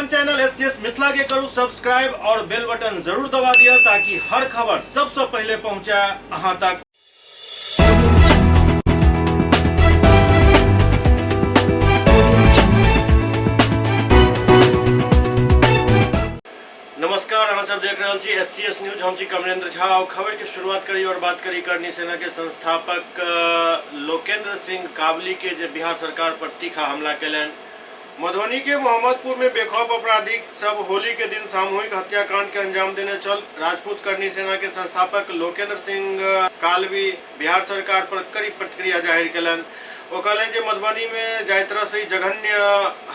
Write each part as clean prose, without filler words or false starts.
अपन channel SCS Mithila के करू subscribe और बेल बटन जरूर दबा दिया ताकि हर खबर सबसे पहले पहुंचे अहां तक। नमस्कार, अहाँ सब देख रहे छी एससीएस न्यूज। हम छी कमलेंद्र झा और खबर की शुरुआत करी और बात करी करनी सेना के संस्थापक लोकेंद्र सिंह काबली के जे बिहार सरकार पर तीखा हमला कैलन। मधुबनी के मोहम्मदपुर में बेखौफ अपराधी सब होली के दिन सामूहिक हत्याकांड के अंजाम देने चल राजपूत करनी सेना के संस्थापक लोकेंद्र सिंह काबली बिहार सरकार पर कड़ी प्रतिक्रिया जाहिर कैलन। वो कहलन जे मधुबनी में जाय तरह से जघन्य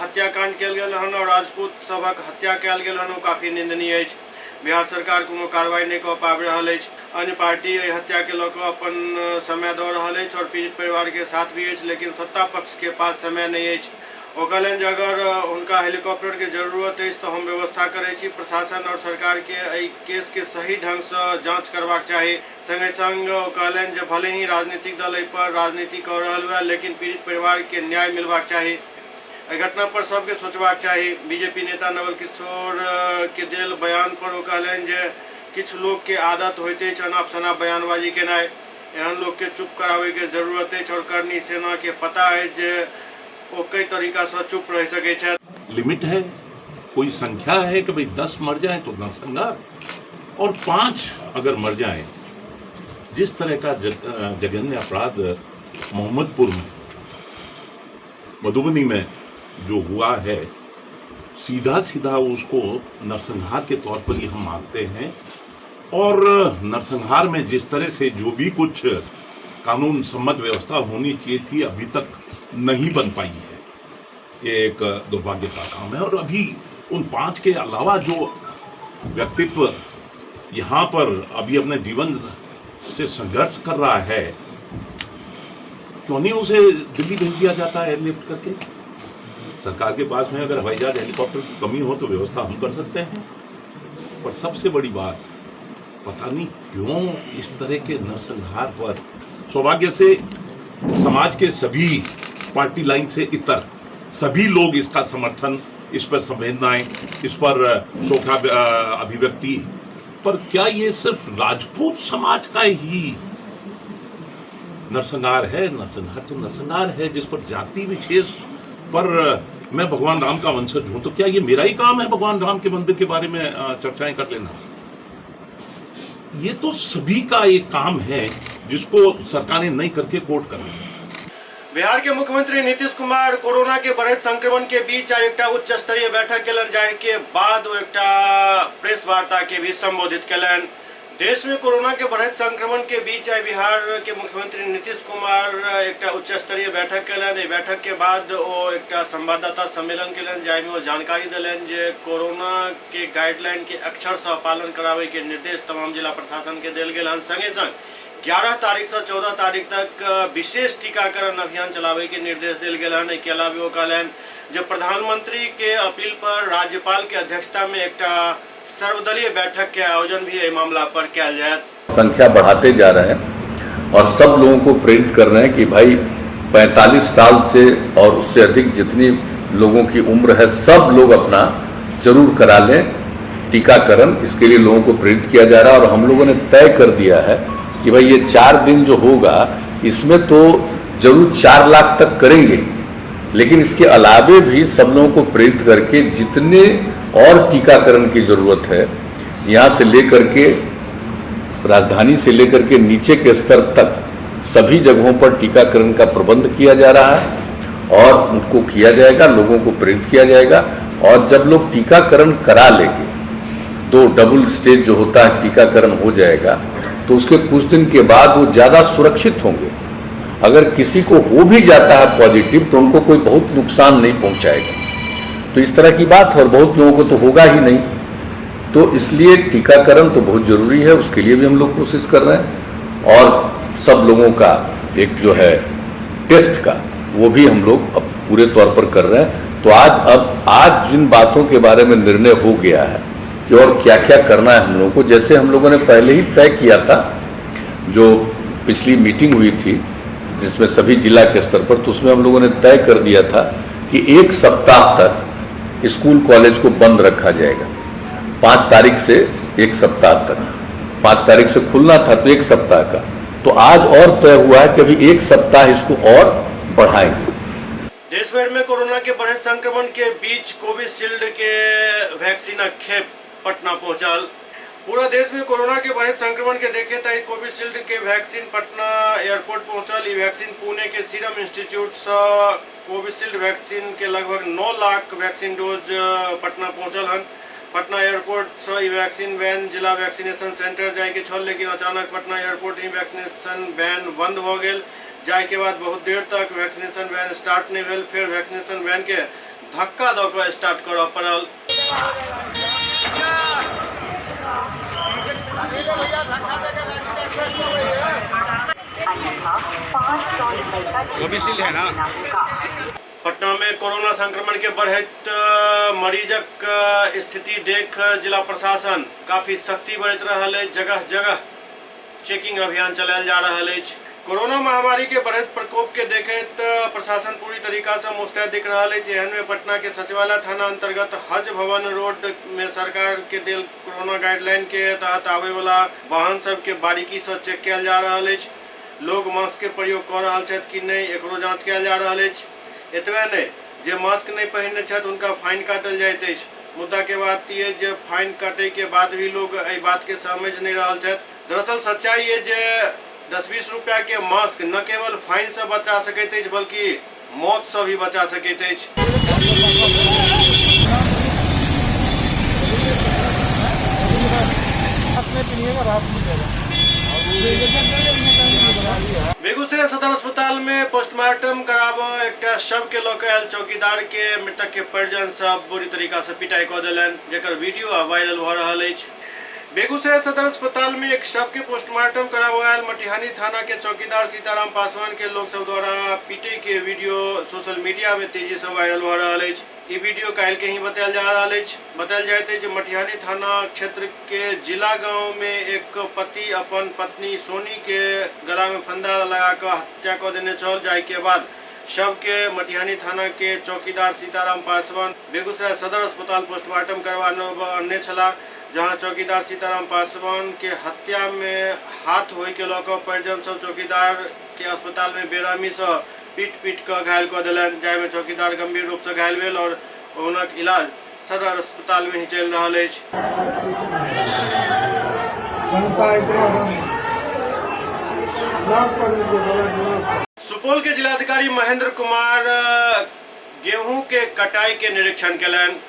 हत्याकांड कयल गेल हन और राजपूत सबक हत्या कयल गेल हन, काफी निंदनीय अछि। बिहार सरकार कोनो कार्रवाई नहीं कऽ पाबि रहल अछि। अन्य पार्टी हत्या के लऽ अपन समय दऽ रहल अछि और पीड़ित परिवार के साथ भी अछि, लेकिन सत्ता पक्ष के पास समय नहीं अछि। वो कहलन जे अगर उनका हेलीकॉप्टर के जरूरत अछि तो हम व्यवस्था करै छी। प्रशासन और सरकार के एहि केस के सही ढंग से जांच करबाक चाही। संगे संग कहलन जे भले ही राजनीतिक दल एहि पर राजनीति कर रहल हुए, लेकिन पीड़ित परिवार के न्याय मिलबाक चाही। घटना पर सबके सोचबाक चाही। बीजेपी नेता नवल किशोर के देल बयान पर वो कहलन जे किछु लोग के आदत होते अनाप शनाप बयानबाजी केनाइ। एहन लोग के चुप करावे के जरूरत है और करनी सेना के पता है जे वो कई तरीका से चुप रह सके छे। लिमिट है, कोई संख्या है कि भाई 10 मर जाए तो नरसंहार और 5 अगर मर जाए। जिस तरह का जघन्य अपराध मोहम्मदपुर में मधुबनी में जो हुआ है, सीधा सीधा उसको नरसंहार के तौर पर ही हम मानते हैं। और नरसंहार में जिस तरह से जो भी कुछ कानून सम्मत व्यवस्था होनी चाहिए थी अभी तक नहीं बन पाई है। ये एक दुर्भाग्य का काम है। और अभी उन 5 के अलावा जो व्यक्तित्व यहाँ पर अभी अपने जीवन से संघर्ष कर रहा है, क्यों नहीं उसे दिल्ली भेज दिया जाता है एयरलिफ्ट करके। सरकार के पास में अगर हवाई जहाज हेलीकॉप्टर की कमी हो तो व्यवस्था हम कर सकते हैं। पर सबसे बड़ी बात, पता नहीं क्यों इस तरह के नरसंहार पर सौभाग्य से समाज के सभी पार्टी लाइन से इतर सभी लोग इसका समर्थन, इस पर संवेदनाएं, इस पर शोका अभिव्यक्ति। पर क्या ये सिर्फ राजपूत समाज का ही नरसंहार है? नरसंहार तो नरसंहार है जिस पर जाति विशेष पर मैं भगवान राम का वंशज हूं, तो क्या ये मेरा ही काम है भगवान राम के मंदिर के बारे में चर्चाएं कर लेना? ये तो सभी का एक काम है जिसको सरकार ने नहीं करके कोर्ट कर रही है। बिहार के मुख्यमंत्री नीतीश कुमार कोरोना के बढ़त संक्रमण के बीच एक उच्च स्तरीय बैठक केलन, जाहि के बाद एक प्रेस वार्ता के भी संबोधित केलन। देश में कोरोना के बढ़त संक्रमण के बीच बिहार के मुख्यमंत्री नीतीश कुमार एक उच्च स्तरीय बैठक केलन। बैठक के बाद वो एक संवाददाता सम्मेलन केलन, जाहि में वो जानकारी दिलन जे कोरोना के गाइडलाइन के अक्षर से पालन करावे के निर्देश तमाम जिला प्रशासन के देल गेल। संगे संग 11 तारीख से 14 तारीख तक विशेष टीकाकरण अभियान चलावे के निर्देश दिल गए। के अलावा वो कहलन जब प्रधानमंत्री के अपील पर राज्यपाल के अध्यक्षता में एक सर्वदलीय बैठक के आयोजन भी इस मामला पर किया जाए। संख्या बढ़ाते जा रहे हैं और सब लोगों को प्रेरित कर रहे हैं कि भाई 45 साल से और उससे अधिक जितनी लोगों की उम्र है सब लोग अपना जरूर करा लें टीकाकरण। इसके लिए लोगों को प्रेरित किया जा रहा है और हम लोगों ने तय कर दिया है कि भाई ये 4 दिन जो होगा इसमें तो जरूर 4 लाख तक करेंगे, लेकिन इसके अलावे भी सब लोगों को प्रेरित करके जितने और टीकाकरण की जरूरत है, यहाँ से लेकर के राजधानी से लेकर के नीचे के स्तर तक सभी जगहों पर टीकाकरण का प्रबंध किया जा रहा है और उनको किया जाएगा, लोगों को प्रेरित किया जाएगा। और जब लोग टीकाकरण करा लेंगे, 2 डबल स्टेज जो होता है टीकाकरण हो जाएगा, तो उसके कुछ दिन के बाद वो ज़्यादा सुरक्षित होंगे। अगर किसी को हो भी जाता है पॉजिटिव तो उनको कोई बहुत नुकसान नहीं पहुंचाएगा। तो इस तरह की बात है और बहुत लोगों को तो होगा ही नहीं। तो इसलिए टीकाकरण तो बहुत ज़रूरी है, उसके लिए भी हम लोग कोशिश कर रहे हैं। और सब लोगों का एक जो है टेस्ट का वो भी हम लोग अब पूरे तौर पर कर रहे हैं। तो आज जिन बातों के बारे में निर्णय हो गया है कि और क्या क्या करना है हम लोगों को, जैसे हम लोगों ने पहले ही तय किया था, जो पिछली मीटिंग हुई थी जिसमें सभी जिला के स्तर पर, तो उसमें हम लोगों ने तय कर दिया था कि 1 सप्ताह तक स्कूल कॉलेज को बंद रखा जाएगा 5 तारीख से 1 सप्ताह तक। 5 तारीख से खुलना था तो 1 सप्ताह का, तो आज और तय हुआ है कि अभी 1 सप्ताह इसको और बढ़ाएंगे। देश भर में कोरोना के बढ़े संक्रमण के बीच कोविशील्ड के वैक्सीन खेप पटना पहुंचल। पूरा देश में कोरोना के बढ़े संक्रमण के देखे तई कोविशील्ड के वैक्सीन पटना एयरपोर्ट पहुंचल। ई वैक्सीन पुणे के सीरम इंस्टीट्यूट से कोविशील्ड वैक्सीन के लगभग 9 लाख वैक्सीन डोज पटना पहुंचल हन। पटना एयरपोर्ट से ई वैक्सीन वैन जिला वैक्सीनेशन सेंटर जाए के छल, लेकिन अचानक पटना एयरपोर्ट ही वैक्सीनेशन वैन बंद हो गए। जाए के बाद बहुत देर तक वैक्सीनेशन वैन स्टार्ट नहीं भेल। फिर वैक्सीनेशन वैन के धक्का दऽ कऽ स्टार्ट करऽ पड़ल। कोविशील्ड है ना। पटना में कोरोना संक्रमण के बढ़त मरीजक स्थिति देख जिला प्रशासन काफी सख्ती बरत रहल है। जगह जगह चेकिंग अभियान चलायल जा रहा है। कोरोना महामारी के बढ़त प्रकोप के देखत प्रशासन पूरी तरीका से मुस्तैद दिख रहा है। एहन में पटना के सचिवालय थाना अंतर्गत हज भवन रोड में सरकार के दिल कोरोना गाइडलाइन के तहत आवे वाला वाहन सब के बारीकी से चेक किया जा रहा है। लोग मास्क के प्रयोग कर रहा है कि नहीं, एकरो जांच किया जा रहा है। एतबे नहीं, जे मास्क नहीं पहनने छथि उनका फाइन काटल जाइत अछि। मुद्दा के बात ये जे फाइन काटे के बाद भी लोग एहि बात के समझ नहीं रहा छथि। दरअसल सच्चाई ये जे 10-20 रुपया के मास्क न केवल फाइन से बचा सकैत अछि बल्कि मौत से भी बचा सकैत अछि। बेगूसराय सदर अस्पताल में पोस्टमार्टम कराबऽ एकटा शव के लऽ कऽ आयल चौकीदार के मृतक के परिजन सब बुरी तरीका से पिटाई कऽ देलनि, जेकर वीडियो वायरल भऽ रहल अछि। बेगूसराय सदर अस्पताल में एक शव के पोस्टमार्टम कराबऽ मटिहानी थाना के चौकीदार सीताराम पासवान के लोग सब द्वारा पीटे के वीडियो सोशल मीडिया में तेजी से वायरल हो रहा है। ये वीडियो काल के ही बतायल जा रहा है। बतायल जाते जो मटिहानी थाना क्षेत्र के जिला गांव में एक पति अपन पत्नी सोनी के गला में फंदा लगा कर हत्या कर देने चल जाए के बाद शव के मटिहानी थाना के चौकीदार सीताराम पासवान बेगूसराय सदर अस्पताल पोस्टमार्टम करवाने छला, जहां चौकीदार सीताराम पासवान के हत्या में हाथ होय के लऽ कऽ परिजन सब चौकीदार के अस्पताल में बेरहमी से पीट कर घायल कर दिलन, जाहिमे चौकीदार गंभीर रूप से घायल भेल और हुनक इलाज सदर अस्पताल में ही चल रहा है। सुपौल के जिलाधिकारी महेंद्र कुमार गेहूं के कटाई के निरीक्षण कयलनि।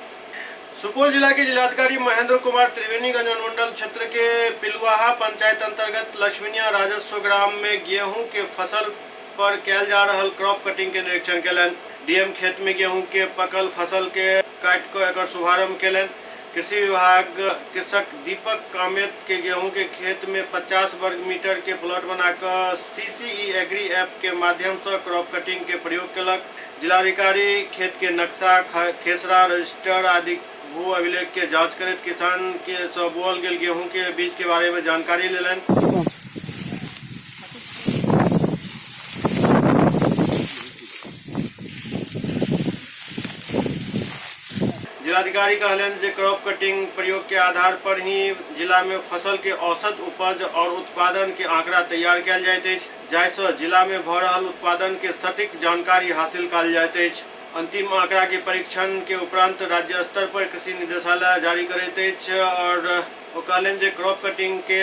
सुपौल जिला के जिलाधिकारी महेंद्र कुमार त्रिवेणीगंज अनुमंडल क्षेत्र के पिलुआहा पंचायत अंतर्गत लक्ष्मीनिया राजस्व ग्राम में गेहूं के फसल पर कैल जा रहल क्रॉप कटिंग के निरीक्षण कयलनि। डीएम खेत में गेहूं के पकल फसल के काट कर एकर शुभारंभ कयलनि। कृषि विभाग कृषक दीपक कामेत के गेहूं के खेत में 50 वर्ग मीटर के प्लॉट बनाकर CCE एग्री ऐप के माध्यम से क्रॉप कटिंग के प्रयोग कयलक। जिलाधिकारी खेत के नक्शा, खेसरा, रजिस्टर आदि भू अभिलेख के जांच करैत किसान के बोअल गेल गेहूं के बीज के बारे में जानकारी लेलनि। जिलाधिकारी कहलन जे क्रॉप कटिंग प्रयोग के आधार पर ही जिला में फसल के औसत उपज और उत्पादन के आंकड़ा तैयार कयल जाइत अछि, जाहिसँ जिला में भऽ रहल उत्पादन के सटीक जानकारी हासिल कयल जाइत अछि। अंतिम आंकड़ा के परीक्षण के उपरांत राज्य स्तर पर कृषि निदेशालय जारी करैत अछि और ओ कहलन जे क्रॉप कटिंग के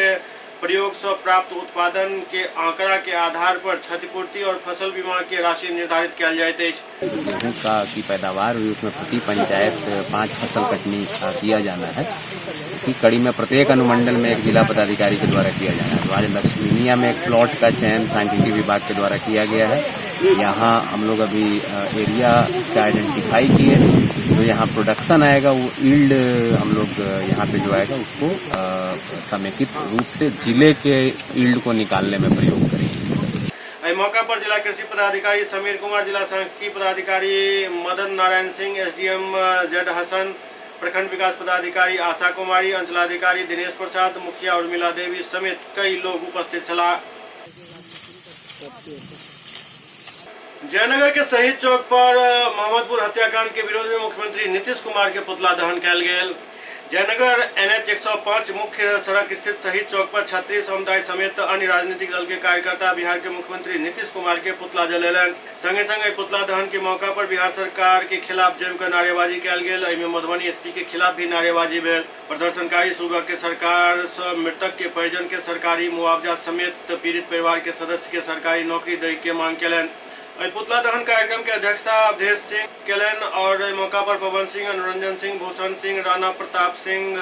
प्रयोग से प्राप्त उत्पादन के आंकड़ा के आधार पर क्षतिपूर्ति और फसल बीमा के राशि निर्धारित किया जाइत अछि। गेहूँ की पैदावार हुई उसमें प्रति पंचायत 5 फसल कटनी किया जाना है कि कड़ी में प्रत्येक अनुमंडल में एक जिला पदाधिकारी के द्वारा किया जाना है। तो आज लक्ष्मीनिया में एक प्लॉट का चयन सांख्यिकी विभाग के द्वारा किया गया है। यहाँ हम लोग अभी एरिया का आइडेंटिफाई किए, जो यहाँ प्रोडक्शन आएगा वो ईल्ड हम लोग यहाँ पे जो आएगा उसको समेकित रूप से जिले के ईल्ड को निकालने में प्रयोग करेंगे। इस मौका पर जिला कृषि पदाधिकारी समीर कुमार, जिला सांख्यिकी पदाधिकारी मदन नारायण सिंह, SDM जेड हसन, प्रखंड विकास पदाधिकारी आशा कुमारी, अंचलाधिकारी दिनेश प्रसाद, मुखिया उर्मिला देवी समेत कई लोग उपस्थित छला। जयनगर के शहीद चौक पर मोहम्मदपुर हत्याकांड के विरोध में मुख्यमंत्री नीतीश कुमार के पुतला दहन कल गेल। जयनगर NH 105 मुख्य सड़क स्थित शहीद चौक पर क्षत्रिय समुदाय समेत अन्य राजनीतिक दल के कार्यकर्ता बिहार के मुख्यमंत्री नीतीश कुमार के पुतला जलेलन। संगे संगे पुतला दहन के मौका पर बिहार सरकार के खिलाफ जमकर नारेबाजी कल गेल। एहिमे मधुबनी SP के खिलाफ भी नारेबाजी भेल। प्रदर्शनकारी सुबह के सरकार से मृतक के परिजन के सरकारी मुआवजा समेत पीड़ित परिवार के सदस्य के सरकारी नौकरी दै के मांग कलन। पुतला दहन कार्यक्रम के अध्यक्षता अवधेश सिंह केलन और मौका पर पवन सिंह, अनुरंजन सिंह, भूषण सिंह, राणा प्रताप सिंह,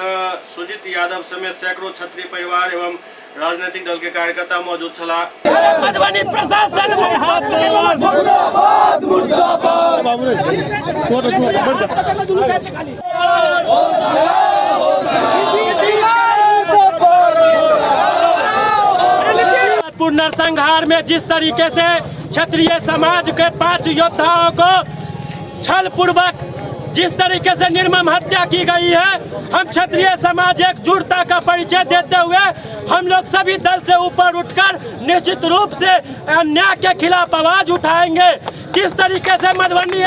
सुजीत यादव समेत सैकड़ों क्षत्रिय परिवार एवं राजनीतिक दल के कार्यकर्ता मौजूद छला। मधुबनी प्रशासन नरसंहार में जिस तरीके से क्षत्रिय समाज के 5 योद्धाओं को छल पूर्वक जिस तरीके से निर्मम हत्या की गई है, हम क्षत्रिय समाज एकजुटता का परिचय देते हुए हम लोग सभी दल से ऊपर उठकर निश्चित रूप से अन्याय के खिलाफ आवाज उठाएंगे। किस तरीके से मधुबनी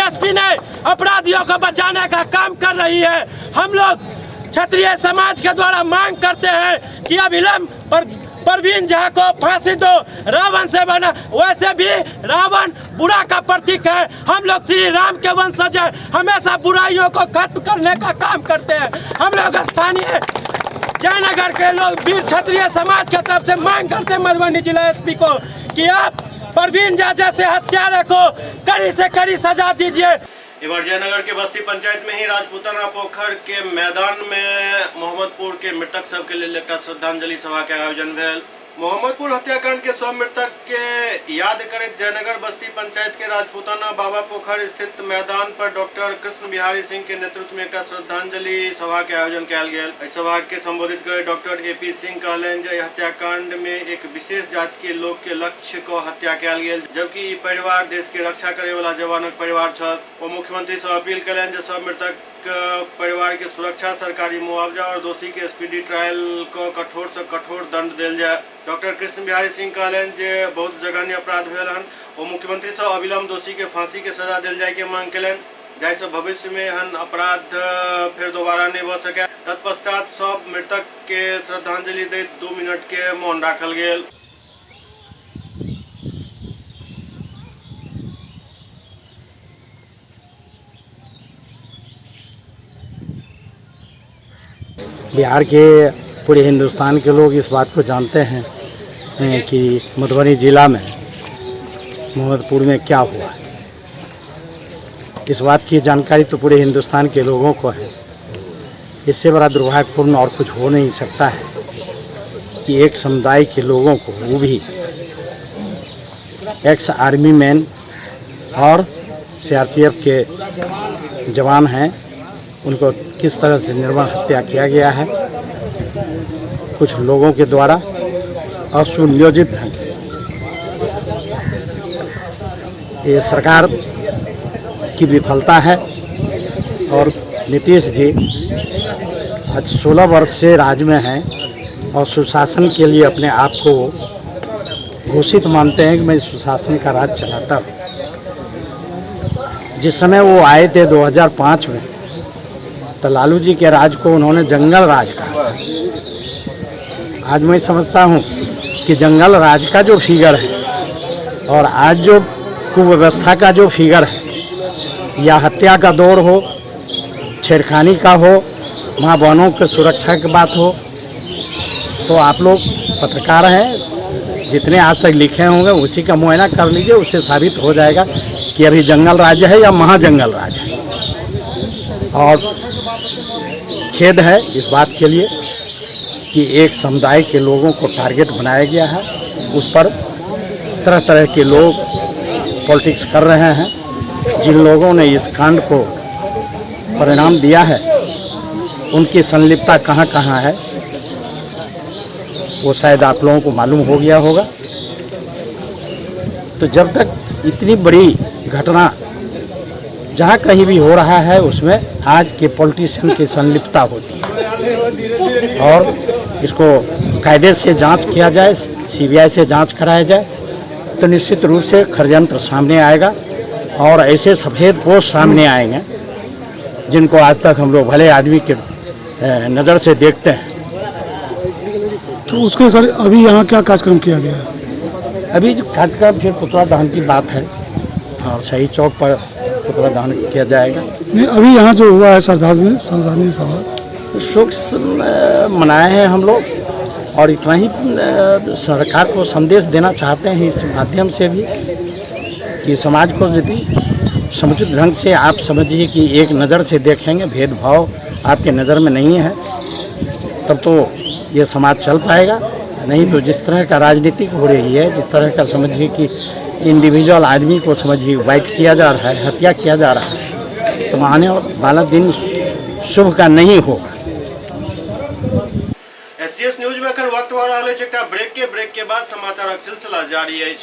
SP ने अपराधियों को बचाने का काम कर रही है, हम लोग क्षत्रिय समाज के द्वारा मांग करते हैं कि अविलंब परवीन झा को फांसी दो। रावण से बना, वैसे भी रावण बुरा का प्रतीक है। हम लोग श्री राम के वंशज हैं, हमेशा बुराइयों को खत्म करने का काम करते हैं। हम लोग स्थानीय जयनगर के लोग वीर क्षत्रिय समाज की तरफ से मांग करते हैं मधुबनी जिला SP को कि आप परवीन झा जैसे हत्यारे को कड़ी से कड़ी सजा दीजिए। इधर जयनगर के बस्ती पंचायत में ही राजपूताना पोखर के मैदान में मोहम्मदपुर के मृतक सब के लिए एक श्रद्धांजलि सभा के आयोजन भेल। मोहम्मदपुर हत्याकांड के 100 मृतक के याद करते जयनगर बस्ती पंचायत के राजपूताना बाबा पोखर स्थित मैदान पर डॉक्टर कृष्ण बिहारी सिंह के नेतृत्व में एक श्रद्धांजलि सभा के आयोजन कल गेल। सभा के संबोधित करे डॉक्टर AP सिंह कहलन जे हत्याकांड में एक विशेष जाति के लोग के लक्ष्य को हत्या कल गेल, जबकि परिवार देश के रक्षा करे वाला जवानक परिवार छल। वो मुख्यमंत्री से अपील कलन जे सब मृतक परिवार के सुरक्षा, सरकारी मुआवजा और दोषी के स्पीडी ट्रायल को कठोर से कठोर दंड दिल जाए। डॉक्टर कृष्ण बिहारी सिंह कहलन जे बहुत जघन्य अपराध भेल हन। वो मुख्यमंत्री से अविलंब दोषी के फांसी के सजा दिल जाए के मांग कलन, जैसे भविष्य में हन अपराध फिर दोबारा नहीं हो सके। तत्पश्चात सब मृतक के श्रद्धांजलि दे 2 मिनट के मौन राखल गेल। बिहार के पूरे हिंदुस्तान के लोग इस बात को जानते हैं कि मधुबनी जिला में मोहम्मदपुर में क्या हुआ है। इस बात की जानकारी तो पूरे हिंदुस्तान के लोगों को है। इससे बड़ा दुर्भाग्यपूर्ण और कुछ हो नहीं सकता है कि एक समुदाय के लोगों को, वो भी एक्स आर्मी मैन और CRPF के जवान हैं, उनको किस तरह से निर्मम हत्या किया गया है कुछ लोगों के द्वारा असुनियोजित ढंग से। ये सरकार की विफलता है और नीतीश जी आज 16 वर्ष से राज में हैं और सुशासन के लिए अपने आप को घोषित मानते हैं कि मैं सुशासन का राज चलाता हूँ। जिस समय वो आए थे 2005 में, तो लालू जी के राज को उन्होंने जंगल राज कहा। आज मैं समझता हूँ कि जंगल राज का जो फिगर है और आज जो कुव्यवस्था का जो फिगर है, या हत्या का दौर हो, छेड़खानी का हो, माँ बहनों की सुरक्षा की बात हो, तो आप लोग पत्रकार हैं, जितने आज तक लिखे होंगे उसी का मुआयना कर लीजिए, उससे साबित हो जाएगा कि अभी जंगल राज है या महाजंगल राज है। और खेद है इस बात के लिए कि एक समुदाय के लोगों को टारगेट बनाया गया है, उस पर तरह तरह के लोग पॉलिटिक्स कर रहे हैं। जिन लोगों ने इस कांड को परिणाम दिया है, उनकी संलिप्तता कहाँ कहाँ है वो शायद आप लोगों को मालूम हो गया होगा। तो जब तक इतनी बड़ी घटना जहाँ कहीं भी हो रहा है, उसमें आज के पॉलिटिशियन की संलिप्तता होती है और इसको कायदे से जांच किया जाए, CBI से जांच कराया जाए तो निश्चित रूप से षड्यंत्र सामने आएगा और ऐसे सफ़ेद पोस्ट सामने आएंगे जिनको आज तक हम लोग भले आदमी के नज़र से देखते हैं। तो उसके सर अभी यहाँ क्या कार्यक्रम किया गया है? अभी जो कार्यक्रम फिर पुतला दहन की बात है और शहीद चौक पर पुतला दहन किया जाएगा। नहीं, अभी यहाँ जो हुआ है श्रद्धांजलि सभा शोक मनाए हैं हम लोग और इतना ही सरकार को संदेश देना चाहते हैं इस माध्यम से भी कि समाज को यदि समुचित ढंग से आप समझिए कि एक नज़र से देखेंगे, भेदभाव आपके नज़र में नहीं है, तब तो ये समाज चल पाएगा। नहीं तो जिस तरह का राजनीतिक हो रही है, जिस तरह का समझिए कि इंडिविजुअल आदमी को समझिए वाइट किया जा रहा है, हत्या किया जा रहा है, तो आने वाला दिन शुभ का नहीं होगा। एससीएस न्यूज में अखन वक्त हो रहा है एकटा ब्रेक के बाद समाचारक सिलसिला जारी है।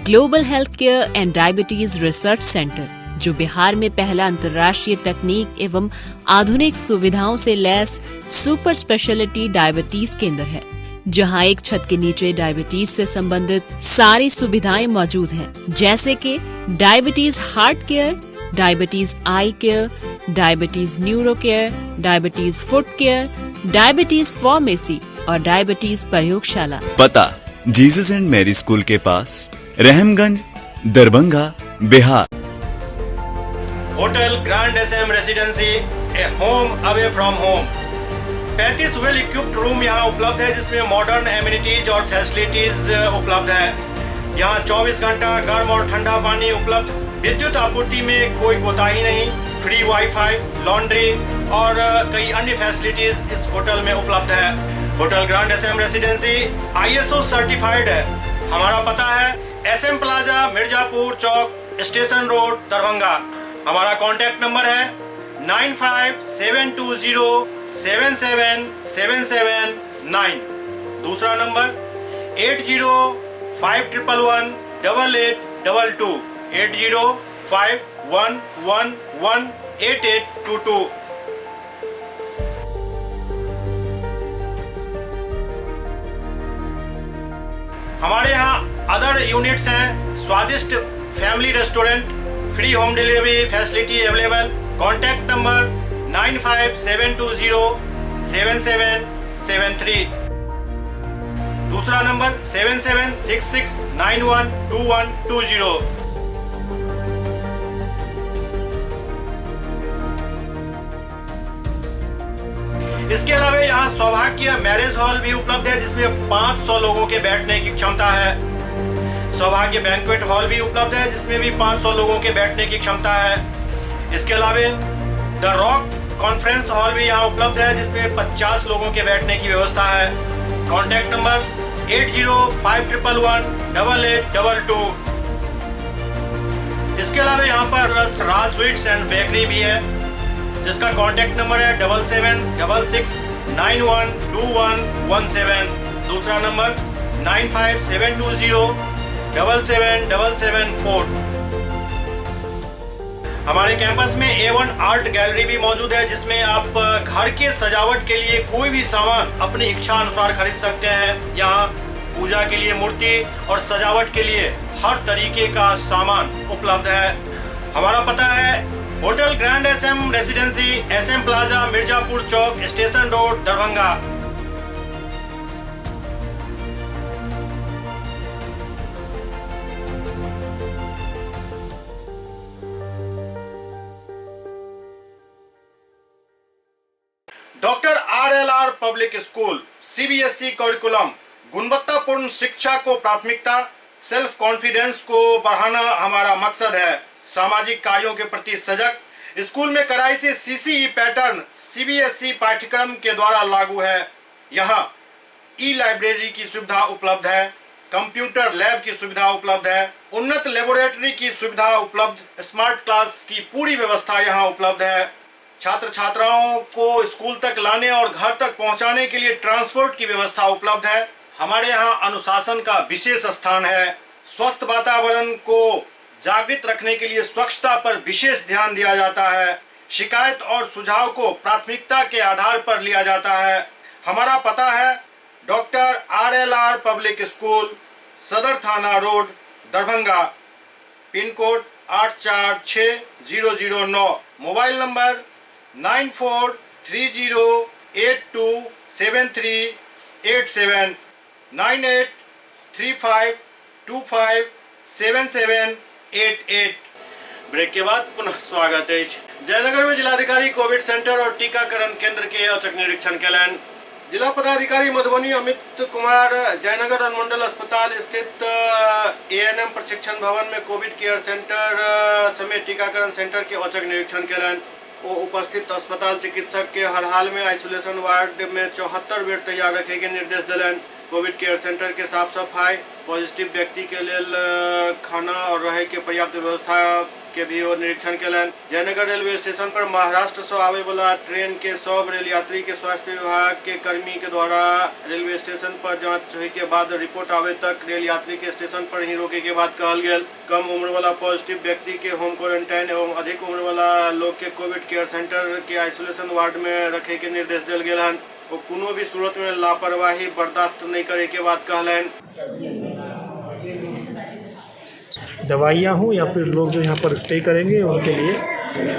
Global health care and diabetes research centre, जो बिहार में पहला अंतर्राष्ट्रीय तकनीक एवं आधुनिक सुविधाओं से लैस सुपर स्पेशलिटी डायबिटीज केंद्र है, जहां एक छत के नीचे डायबिटीज से संबंधित सारी सुविधाएं मौजूद हैं, जैसे कि diabetes heart care, diabetes eye care, diabetes neuro care, diabetes foot care, diabetes pharmacy और डायबिटीज प्रयोगशाला। पता जीसस एंड मैरी स्कूल के पास, Rahamganj, Darbhanga, Bihar. Hotel grand SM residency, a home away from home. 35 well equipped room यहाँ उपलब्ध है, जिसमें modern amenities और फैसिलिटीज उपलब्ध है। यहाँ 24 घंटा गर्म और ठंडा पानी उपलब्ध, विद्युत आपूर्ति में कोई कोताही नहीं, फ्री वाईफाई, लॉन्ड्री और कई अन्य फैसिलिटीज इस होटल में उपलब्ध है। Hotel grand SM residency ISO certified है। हमारा पता है SM प्लाजा, मिर्जापुर चौक, स्टेशन रोड, दरभंगा। हमारा कॉन्टैक्ट नंबर है 9572077779। दूसरा नंबर 8051118822, 8051118822। हमारे यहाँ अदर यूनिट्स हैं, स्वादिष्ट family restaurant, free home delivery facility available. Contact number 9572077773। दूसरा नंबर 7766912120। इसके अलावा यहाँ सौभाग्य मैरिज हॉल भी उपलब्ध है, जिसमें 500 लोगों के बैठने की क्षमता है। सौभाग्य बैंक्वेट हॉल भी उपलब्ध है, जिसमें भी 500 लोगों के बैठने की क्षमता है। इसके अलावा द रॉक कॉन्फ्रेंस हॉल भी यहाँ उपलब्ध है, जिसमें 50 लोगों के बैठने की व्यवस्था है। Contact number 8051118822। इसके अलावा यहाँ पर राज स्वीट्स एंड बेकरी भी है, जिसका कॉन्टैक्ट नंबर है 7766912117। दूसरा नंबर 9572077774। हमारे कैंपस में A1 आर्ट गैलरी भी मौजूद है, जिसमें आप घर के सजावट के लिए कोई भी सामान अपनी इच्छा अनुसार खरीद सकते हैं। यहाँ पूजा के लिए मूर्ति और सजावट के लिए हर तरीके का सामान उपलब्ध है। हमारा पता है hotel grand SM residency, SM plaza, Mirzapur चौक, station road, Darbhanga. Doctor RLR public school, CBSE curriculum, गुणवत्तापूर्ण शिक्षा को प्राथमिकता, सेल्फ कॉन्फिडेंस को बढ़ाना हमारा मकसद है। सामाजिक कार्यों के प्रति सजग। स्कूल में कड़ाई से CCE पैटर्न CBSE पाठ्यक्रम के द्वारा लागू है। यहाँ ई-लाइब्रेरी की सुविधा उपलब्ध है, कंप्यूटर लैब की सुविधा उपलब्ध है, उन्नत लेबोरेटरी की सुविधा उपलब्ध, स्मार्ट क्लास की पूरी व्यवस्था यहाँ उपलब्ध है। छात्र छात्राओं को स्कूल तक लाने और घर तक पहुँचाने के लिए ट्रांसपोर्ट की व्यवस्था उपलब्ध है। हमारे यहाँ अनुशासन का विशेष स्थान है। स्वस्थ वातावरण को जागृत रखने के लिए स्वच्छता पर विशेष ध्यान दिया जाता है। शिकायत और सुझाव को प्राथमिकता के आधार पर लिया जाता है। हमारा पता है doctor RLR public school, Sadar Thana road, Darbhanga, pin code 846009, mobile number 9430827387, 9835257788। Break के बाद पुनः स्वागत है। जयनगर में जिलाधिकारी कोविड सेंटर और टीकाकरण केंद्र के औचक निरीक्षण कयलनि। जिला पदाधिकारी मधुबनी अमित कुमार जयनगर अनुमंडल अस्पताल स्थित ANM प्रशिक्षण भवन में कोविड केयर सेंटर समेत टीकाकरण सेंटर के औचक निरीक्षण कयलनि। वो उपस्थित अस्पताल चिकित्सक के हर हाल में आइसोलेशन वार्ड में 74 बेड तैयार रखे के निर्देश दिलनि। कोविड केयर सेंटर के साफ सफाई, पॉजिटिव व्यक्ति के लिए खाना और रहे के पर्याप्त व्यवस्था के भी और निरीक्षण कयलनि। जयनगर रेलवे स्टेशन पर महाराष्ट्र से आवे वाला ट्रेन के सब रेल यात्री के स्वास्थ्य विभाग के कर्मी के द्वारा रेलवे स्टेशन पर जांच होने के बाद रिपोर्ट आवे तक रेल यात्री के स्टेशन पर ही रोके के बाद कहल गेल। कम उम्र वाला पॉजिटिव व्यक्ति के होम क्वारंटाइन एवं अधिक उम्र वाला लोग के कोविड केयर सेंटर के आइसोलेशन वार्ड में रखे के निर्देश दिल गेल हन। वो कोनो भी सूरत में लापरवाही बर्दाश्त नहीं करे के बाद कहलन। दवाइयाँ हो या फिर लोग जो यहाँ पर स्टे करेंगे उनके लिए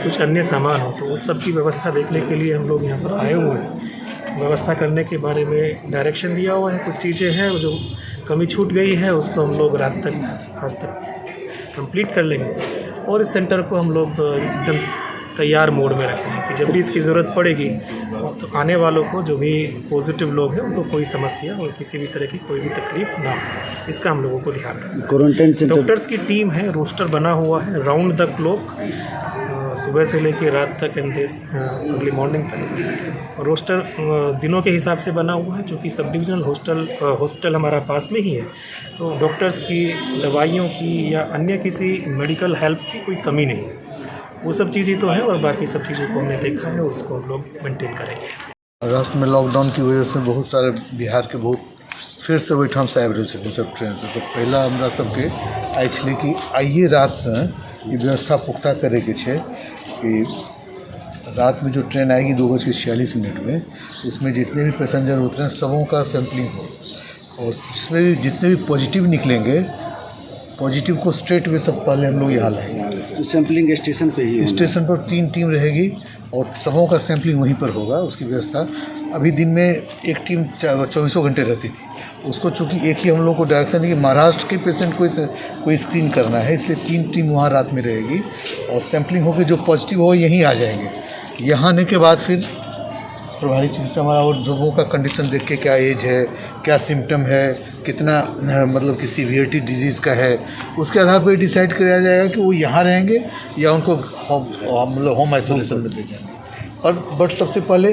कुछ अन्य सामान हो, तो उस सब की व्यवस्था देखने के लिए हम लोग यहाँ पर आए हुए हैं। व्यवस्था करने के बारे में डायरेक्शन दिया हुआ है। कुछ चीज़ें हैं जो कमी छूट गई है, उसको हम लोग रात तक आज तक कंप्लीट कर लेंगे और इस सेंटर को हम लोग एकदम तैयार मोड में रखेंगे कि जब भी इसकी ज़रूरत पड़ेगी तो आने वालों को, जो भी पॉजिटिव लोग हैं, उनको कोई समस्या और किसी भी तरह की कोई भी तकलीफ ना हो, इसका हम लोगों को ध्यान रखना है। क्वारंटाइन सेंटर डॉक्टर्स की टीम है, रोस्टर बना हुआ है, राउंड द क्लॉक सुबह से लेकर रात तक एंड अर्ली मॉर्निंग तक रोस्टर दिनों के हिसाब से बना हुआ है, जो कि सब डिविजनल हॉस्पिटल हमारा पास में ही है। तो डॉक्टर्स की, दवाइयों की या अन्य किसी मेडिकल हेल्प की कोई कमी नहीं है। वो सब चीज़ें तो हैं और बाकी सब चीज़ों को हमने देखा है, उसको हम लोग मेंटेन करेंगे। राष्ट्र में लॉकडाउन की वजह से बहुत सारे बिहार के बहुत फिर से ओहिठाम से आबि रहल छै सब ट्रेन से। तो पहला हमरा सबके आई छलै कि आइए रात से ये व्यवस्था पुख्ता करे के छै कि रात में जो ट्रेन आएगी 2:46 में, उसमें जितने भी पैसेंजर उतरे हैं सबों का सैंपलिंग हो और इसमें भी जितने भी पॉजिटिव निकलेंगे, पॉजिटिव को स्ट्रेट वे सब पहले हम लोग यहाँ लाएंगे। सैंपलिंग स्टेशन पे ही स्टेशन पर 3 टीम रहेगी और सबों का सैंपलिंग वहीं पर होगा। उसकी व्यवस्था अभी दिन में एक टीम 24 घंटे रहती थी, उसको चूँकि एक ही हम लोग को डायरेक्शन है कि महाराष्ट्र के पेशेंट को कोई स्क्रीन करना है, इसलिए 3 टीम वहाँ रात में रहेगी और सैंपलिंग होकर जो पॉजिटिव हो यहीं आ जाएंगे। यहाँ आने के बाद फिर प्रभारी चिकित्सा हमारा और लोगों का कंडीशन देख के, क्या एज है, क्या सिम्टम है, कितना मतलब कि सीवियरिटी डिजीज़ का है, उसके आधार पर डिसाइड किया जाएगा कि वो यहाँ रहेंगे या उनको होम आइसोलेशन में ले जाएंगे। और बट सबसे पहले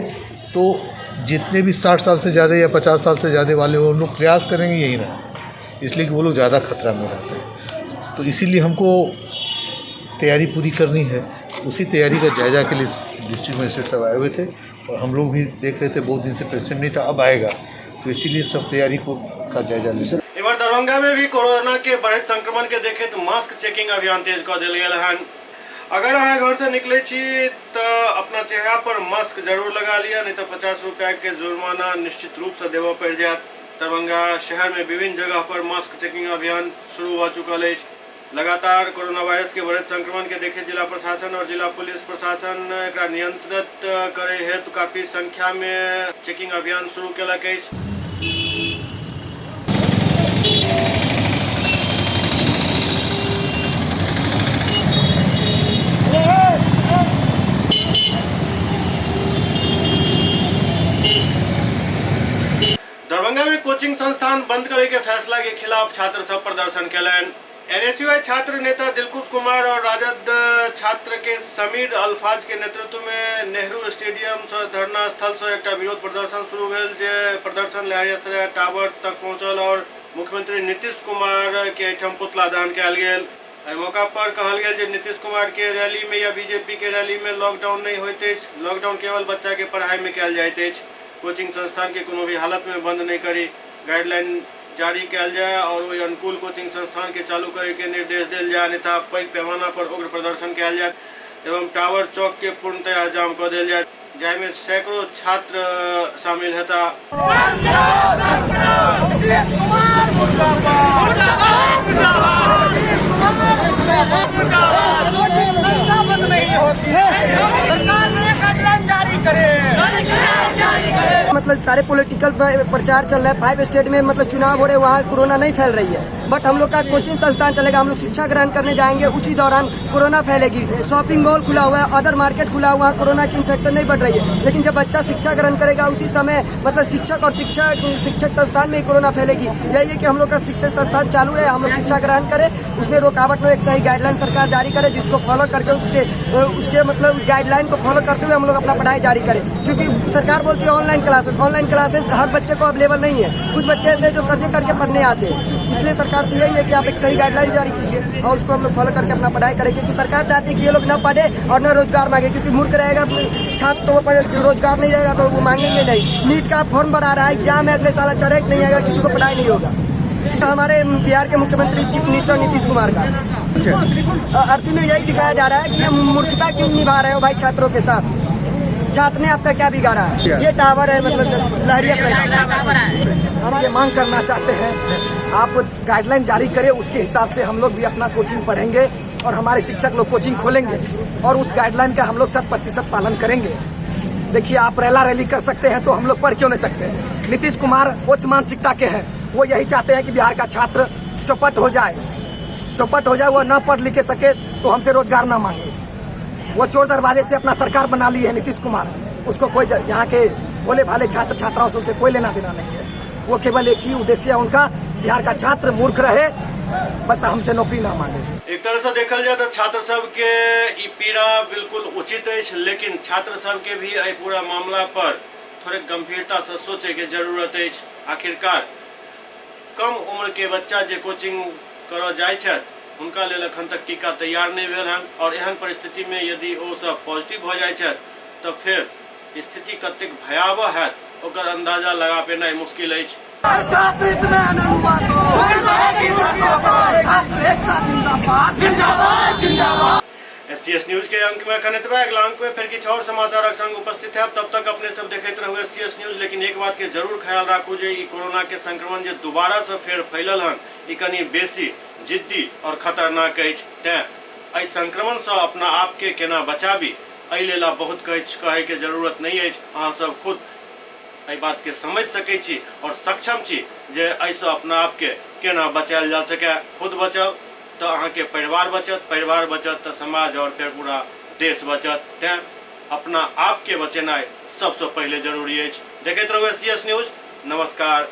तो जितने भी 60 साल से ज़्यादा या 50 साल से ज़्यादा वाले वो लोग प्रयास करेंगे यहीं रहें, इसलिए कि वो लोग ज़्यादा खतरा में रहते हैं। तो इसीलिए हमको तैयारी पूरी करनी है। उसी तैयारी का जायजा के लिए डिस्ट्रिक्ट मजिस्ट्रेट सब आए हुए थे और हम लोग भी देख रहे थे, बहुत दिन से पेशेंट नहीं था, अब आएगा, तो इसीलिए सब तैयारी का जायजा ले। इधर दरभंगा में भी कोरोना के बढ़त संक्रमण के देखे तो मास्क चेकिंग अभियान तेज कर दिल गया है। अगर अहाँ घर से निकले छी तो अपना चेहरा पर मास्क जरूर लगा लिया, नहीं तो 50 रुपया के जुर्माना निश्चित रूप से देव पड़ जाए। दरभंगा शहर में विभिन्न जगह पर मास्क चेकिंग अभियान शुरू हो चुका है। लगातार कोरोना वायरस के बढ़त संक्रमण के देखे जिला प्रशासन और जिला पुलिस प्रशासन एकरा नियंत्रित करे हेतु काफी संख्या में चेकिंग अभियान शुरू केलक अछि। दरभंगा में कोचिंग संस्थान बंद करे के फैसला के खिलाफ छात्र सब प्रदर्शन कयलनि। NSUI छात्र नेता दिलकुश कुमार और राजद छात्र के समीर अल्फाज के नेतृत्व में नेहरू स्टेडियम से धरना स्थल से एक विरोध प्रदर्शन शुरू भेल, जे प्रदर्शन लहरियासराय टावर तक पहुंचल और मुख्यमंत्री नीतीश कुमार के एठम पुतला दहन कयल गेल। एहि मौका पर कहल गेल जे नीतीश कुमार के रैली में या बीजेपी के रैली में लॉकडाउन नहीं होइत अछि, लॉकडाउन केवल बच्चा के पढ़ाई में कयल जाइत अछि। कोचिंग संस्थान के कोनो भी हालत में बंद नहीं करी, गाइडलाइन जारी कयल जाए और वही अनुकूल कोचिंग संस्थान के चालू करे के निर्देश दिल जाए, अन्यथा पैघ पैमाना पर उग्र प्रदर्शन कयल जाए। एवं टावर चौक के पूर्णतया जाम कर दिया जाए, जाहिमे सैकड़ों छात्र शामिल हेता। मतलब सारे पॉलिटिकल प्रचार चल रहा है, 5 स्टेट में मतलब चुनाव हो रहे, वहाँ कोरोना नहीं फैल रही है। बट हम लोग का कोचिंग संस्थान चलेगा, हम लोग शिक्षा ग्रहण करने जाएंगे, उसी दौरान कोरोना फैलेगी। शॉपिंग मॉल खुला हुआ है, अदर मार्केट खुला हुआ है, कोरोना की इन्फेक्शन नहीं बढ़ रही है। लेकिन जब बच्चा शिक्षा ग्रहण करेगा उसी समय मतलब शिक्षक और शिक्षक संस्थान में ही कोरोना फैलेगी। यही है कि हम लोग का शिक्षक संस्थान चालू रहे, हम लोग शिक्षा ग्रहण करें, उसमें रुकावट में एक सही गाइडलाइन सरकार जारी करे, जिसको फॉलो करके उसके मतलब गाइडलाइन को फॉलो करते हुए हम लोग अपना पढ़ाई जारी करें। क्योंकि सरकार बोलती है ऑनलाइन क्लासेस हर बच्चे को अवेलेबल नहीं है, कुछ बच्चे ऐसे जो कर्जे करके पढ़ने आते हैं। इसलिए सरकार से यही है कि आप एक सही गाइडलाइन जारी कीजिए और उसको हम लोग फॉलो करके अपना पढ़ाई करें। क्योंकि सरकार चाहती है कि ये लोग न पढ़े और न रोजगार मांगे, क्योंकि मूर्ख रहेगा छात्र तो रोजगार नहीं रहेगा तो वो मांगेंगे नहीं। नीट का फॉर्म बढ़ा रहा है, एग्जाम है अगले साल, चढ़े नहीं आएगा, किसी को पढ़ाई नहीं होगा। हमारे बिहार के मुख्यमंत्री चीफ मिनिस्टर नीतीश कुमार का अर्थ में यही दिखाया जा रहा है कि हम मूर्खता क्यों निभा रहे हो भाई छात्रों के साथ। छात्र ने आपका क्या बिगाड़ा है? ये टावर है मतलब लहरिया। हम ये मांग करना चाहते हैं आप गाइडलाइन जारी करें, उसके हिसाब से हम लोग भी अपना कोचिंग पढ़ेंगे और हमारे शिक्षक लोग कोचिंग खोलेंगे और उस गाइडलाइन का हम लोग 100% पालन करेंगे। देखिए आप रैला रैली कर सकते हैं तो हम लोग पढ़ क्यों नहीं सकते? नीतीश कुमार उच्च मानसिकता के हैं, वो यही चाहते हैं कि बिहार का छात्र चौपट हो जाए, वो न पढ़ लिख सके तो हमसे रोजगार ना मांगे। वो चोर दरवाजे से अपना सरकार बना ली है नीतीश कुमार, उसको कोई यहाँ के भोले भाले छात्र छात्राओं से उसे कोई लेना देना नहीं है। वो केवल एक ही उद्देश्य है उनका, बिहार का छात्र मूर्ख रहे, बस हमसे नौकरी ना मांगे। एक तरह से देखल जाए तो छात्र सब के ई पीड़ा बिल्कुल उचित है, लेकिन छात्र सब के भी एहि पूरा मामला पर थोड़े गंभीरता से सोचे के जरूरत है। आखिरकार कम उम्र के बच्चा जे कोचिंग कर जाए उनका लेल अखन तक टीका तैयार नहीं भेल हन, और एहन परिस्थिति में यदि वो सब पॉजिटिव हो जाए तो फिर स्थिति कतेक भयावह है ओकर अंदाजा लगा पेनाइ मुश्किल है। SCS न्यूज के अंक में अखन एतबे, अगला अंक में फिर किछु और समाचारक संग उपस्थित है। तब तक अपने सब देखते रहू SCS न्यूज। लेकिन एक बात के जरूर ख्याल राखू जे कोरोना के संक्रमण जे दोबारा से फेर फैलल हन, ई कनी बेसी जिद्दी और खतरनाक अछि। तें एहि संक्रमण से अपना आप के केना बचाबी, एहि लेल बहुत कहे के जरूरत नहीं है। अहाँ सब खुद एहि बात के समझ सकै छी और सक्षम छी जे एहिसँ अपना आप के केना बचायल जा सके। खुद बचब तो अहाँ के परिवार बचत तो समाज और फिर पूरा देश बचत। तें अपना आप के बचेनाइ सबसे पहले जरूरी है। देखते रहो SCS न्यूज। नमस्कार।